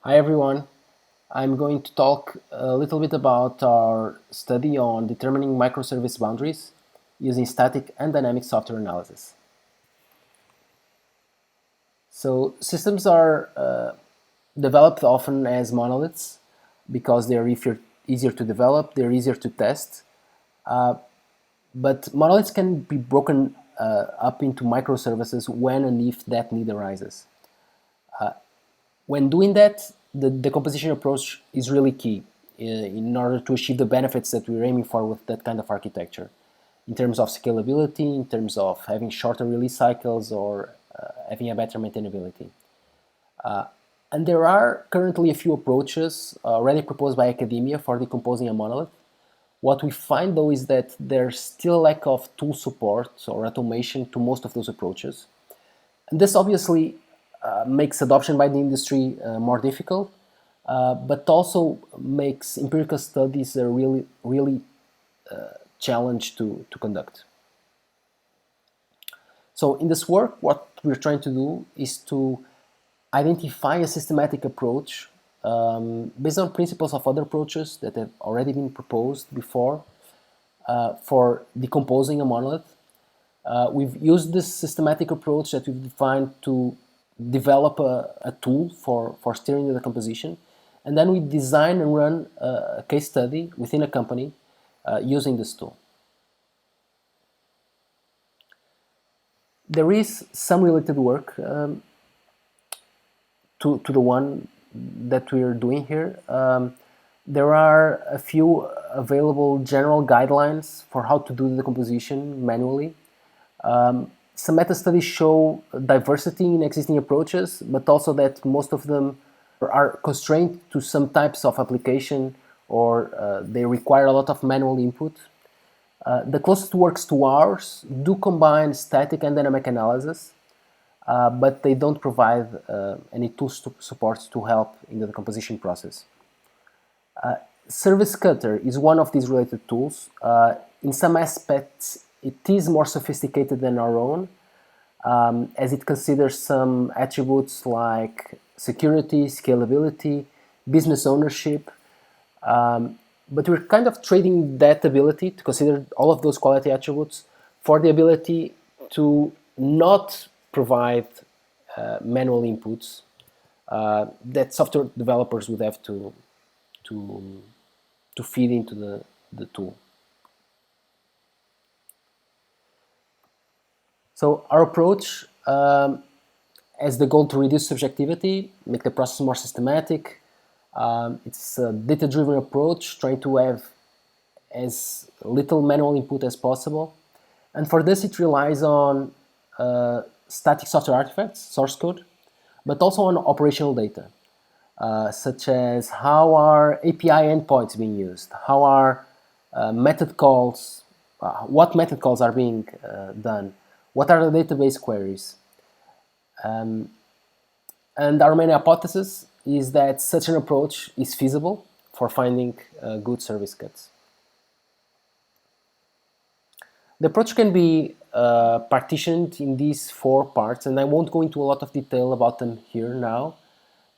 Hi everyone. I'm going to talk a little bit about our study on determining microservice boundaries using static and dynamic software analysis. So systems are developed often as monoliths because they're easier to develop, they're easier to test, but monoliths can be broken up into microservices when and if that need arises. When doing that, the decomposition approach is really key in order to achieve the benefits that we're aiming for with that kind of architecture, in terms of scalability, in terms of having shorter release cycles, or having a better maintainability. And there are currently a few approaches already proposed by academia for decomposing a monolith. What we find though is that there's still a lack of tool support or automation to most of those approaches. And this obviously makes adoption by the industry more difficult, but also makes empirical studies a really challenge to conduct. So in this work, what we're trying to do is to identify a systematic approach based on principles of other approaches that have already been proposed before for decomposing a monolith. We've used this systematic approach that we've defined to develop a tool for steering the decomposition, and then we design and run a case study within a company using this tool. There is some related work to the one that we're doing here. There are a few available general guidelines for how to do the decomposition manually. Some meta-studies show diversity in existing approaches, but also that most of them are constrained to some types of application, or they require a lot of manual input. The closest works to ours do combine static and dynamic analysis, but they don't provide any tool supports to help in the decomposition process. Service Cutter is one of these related tools. In some aspects, it is more sophisticated than our own, as it considers some attributes like security, scalability, business ownership. But we're kind of trading that ability to consider all of those quality attributes for the ability to not provide manual inputs that software developers would have to feed into the tool. So our approach has the goal to reduce subjectivity, make the process more systematic. It's a data-driven approach, trying to have as little manual input as possible. And for this, it relies on static software artifacts, source code, but also on operational data, such as how are API endpoints being used, how are method calls, what method calls are being done, what are the database queries. And our main hypothesis is that such an approach is feasible for finding good service cuts. The approach can be partitioned in these 4 parts, and I won't go into a lot of detail about them here now.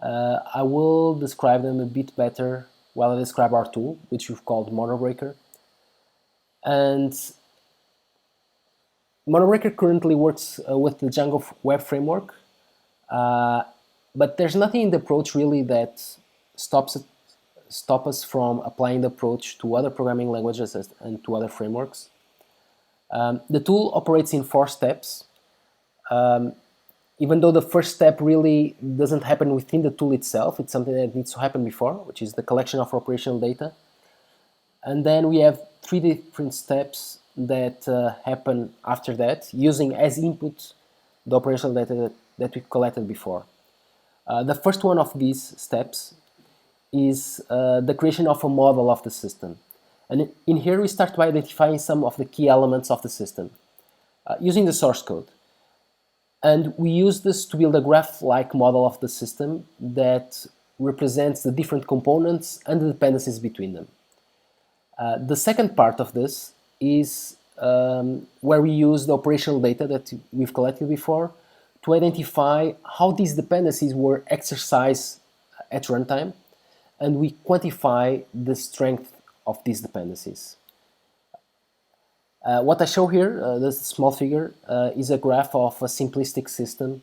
I will describe them a bit better while I describe our tool, which we've called Monobreaker. And Monobreaker currently works with the Django web framework, but there's nothing in the approach really that stops us from applying the approach to other programming languages and to other frameworks. The tool operates in 4 steps. Even though the first step really doesn't happen within the tool itself, it's something that needs to happen before, which is the collection of operational data. And then we have 3 different steps that happen after that, using as input the operational data that we collected before. The first one of these steps is the creation of a model of the system. And in here we start by identifying some of the key elements of the system using the source code. And we use this to build a graph-like model of the system that represents the different components and the dependencies between them. The second part of this is where we use the operational data that we've collected before to identify how these dependencies were exercised at runtime, and we quantify the strength of these dependencies. What I show here, this small figure, is a graph of a simplistic system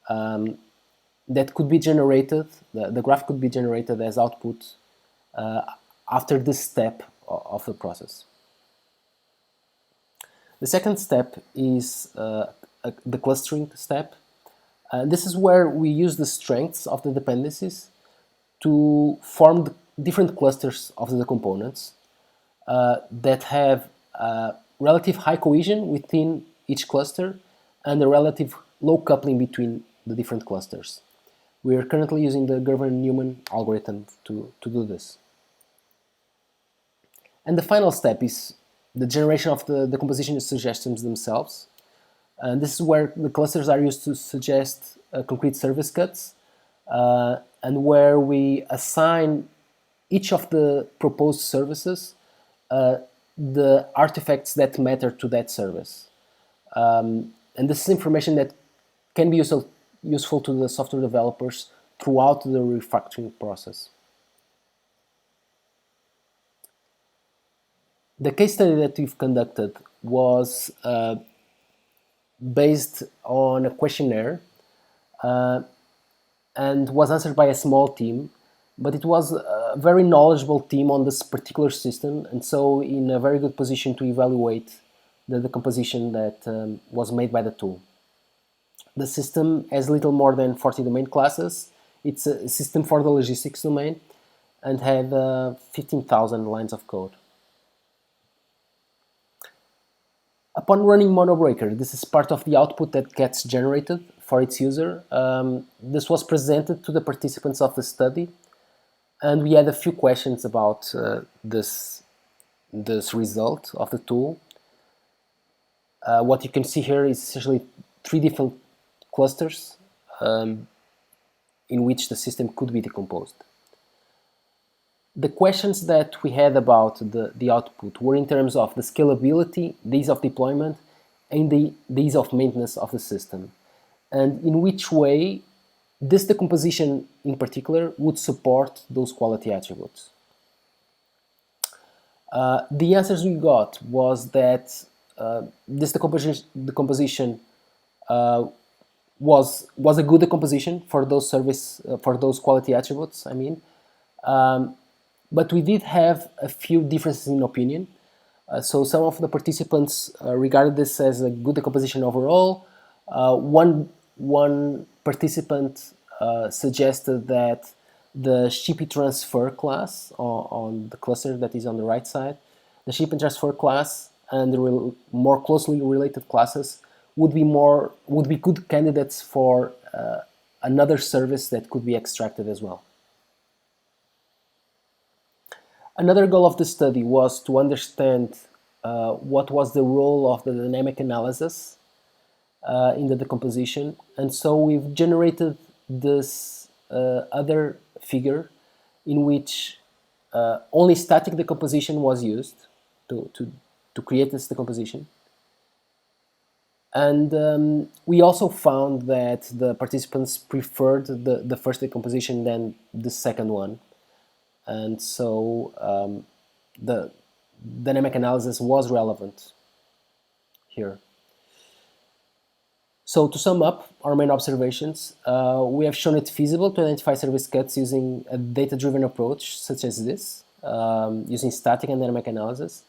that could be generated, the graph could be generated as output after this step of the process. The second step is the clustering step. This is where we use the strengths of the dependencies to form the different clusters of the components that have relative high cohesion within each cluster and a relative low coupling between the different clusters. We are currently using the Gerber-Newman algorithm to do this. And the final step is the generation of the composition suggestions themselves. And this is where the clusters are used to suggest concrete service cuts, and where we assign each of the proposed services the artifacts that matter to that service. And this is information that can be useful to the software developers throughout the refactoring process. The case study that we've conducted was based on a questionnaire and was answered by a small team, but it was a very knowledgeable team on this particular system, and so in a very good position to evaluate the decomposition that was made by the tool. The system has little more than 40 domain classes. It's a system for the logistics domain and had 15,000 lines of code. Upon running MonoBreaker, this is part of the output that gets generated for its user. This was presented to the participants of the study, and we had a few questions about this result of the tool. What you can see here is essentially 3 different clusters in which the system could be decomposed. The questions that we had about the output were in terms of the scalability, the ease of deployment, and the ease of maintenance of the system, and in which way this decomposition in particular would support those quality attributes. The answers we got was that this decomposition was a good decomposition for those quality attributes. But we did have a few differences in opinion. So some of the participants regarded this as a good decomposition overall. One participant suggested that the ship transfer class on the cluster that is on the right side, the ship transfer class and the more closely related classes would be good candidates for another service that could be extracted as well. Another goal of the study was to understand what was the role of the dynamic analysis in the decomposition, and so we've generated this other figure in which only static decomposition was used to create this decomposition. And we also found that the participants preferred the first decomposition than the second one. And so the dynamic analysis was relevant here. So to sum up our main observations, we have shown it feasible to identify service cuts using a data-driven approach such as this, using static and dynamic analysis.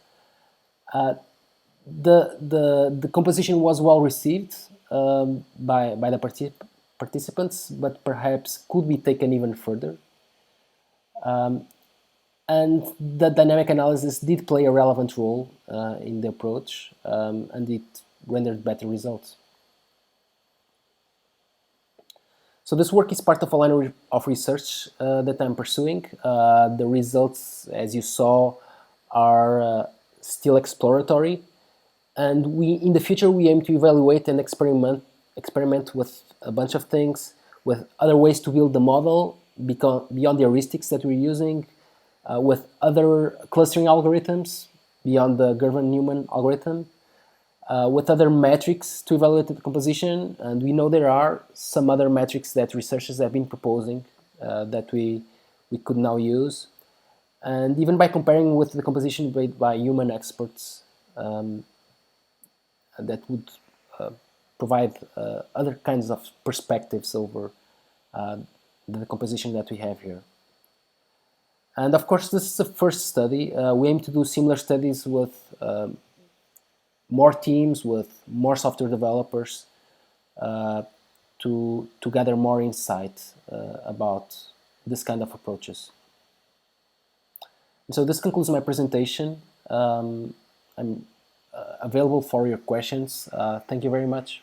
The composition was well received by the participants, but perhaps could be taken even further. And the dynamic analysis did play a relevant role in the approach, and it rendered better results. So this work is part of a line of research that I'm pursuing. The results, as you saw, are still exploratory, and in the future we aim to evaluate and experiment with a bunch of things, with other ways to build the model beyond the heuristics that we're using, with other clustering algorithms beyond the Gerber-Newman algorithm, with other metrics to evaluate the composition, and we know there are some other metrics that researchers have been proposing that we could now use. And even by comparing with the composition made by human experts, that would provide other kinds of perspectives over the composition that we have here. And of course, this is the first study. We aim to do similar studies with more teams, with more software developers, to gather more insight about this kind of approaches. And so this concludes my presentation. I'm available for your questions. Thank you very much.